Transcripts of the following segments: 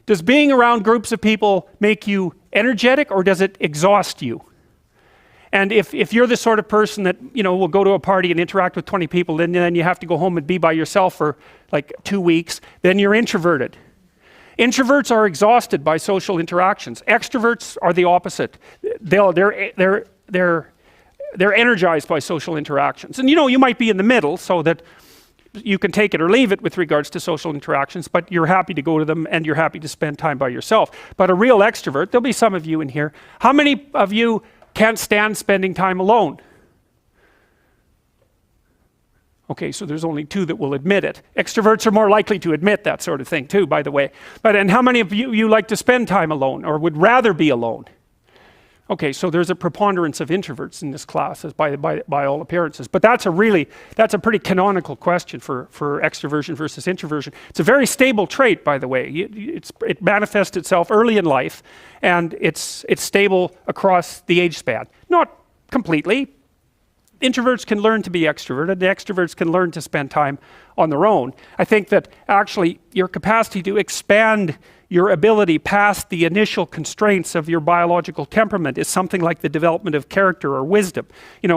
Does being around groups of people make you energetic, or does it exhaust you? And if you're the sort of person that, will go to a party and interact with 20 people, then you have to go home and be by yourself for like 2 weeks, then you're introverted. Introverts are exhausted by social interactions. Extroverts are the opposite. They're energized by social interactions. And you might be in the middle, so that you can take it or leave it with regards to social interactions, but you're happy to go to them and you're happy to spend time by yourself. But a real extrovert, there'll be some of you in here. How many of you can't stand spending time alone? Okay, so there's only 2 that will admit it. Extroverts are more likely to admit that sort of thing too, by the way. And how many of you like to spend time alone or would rather be alone? Okay, so there's a preponderance of introverts in this class, as by all appearances. But that's a pretty canonical question for extroversion versus introversion. It's a very stable trait, by the way. It manifests itself early in life, and it's stable across the age span. Not completely. Introverts can learn to be extroverted. The extroverts can learn to spend time on their own. I think that actually your capacity to expand your ability past the initial constraints of your biological temperament is something like the development of character or wisdom.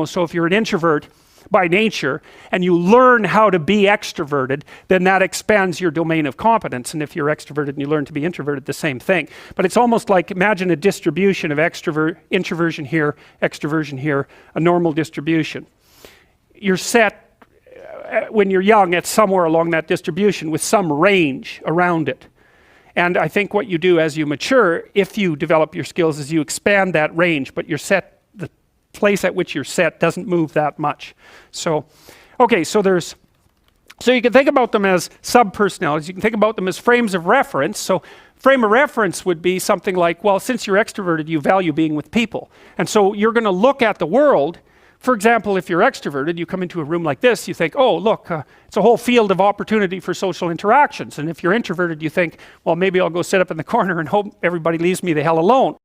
So if you're an introvert by nature and you learn how to be extroverted, then that expands your domain of competence. And if you're extroverted and you learn to be introverted, the same thing. But it's almost like, imagine a distribution of introversion here, extroversion here, a normal distribution. You're set, when you're young, at somewhere along that distribution with some range around it. And I think what you do as you mature, if you develop your skills, is you expand that range, but you're set, the place at which you're set doesn't move that much. So, okay, so you can think about them as subpersonalities. You can think about them as frames of reference. So frame of reference would be something like, well, since you're extroverted, you value being with people. And so you're going to look at the world. For example, if you're extroverted, you come into a room like this, you think, oh, look, it's a whole field of opportunity for social interactions. And if you're introverted, you think, well, maybe I'll go sit up in the corner and hope everybody leaves me the hell alone.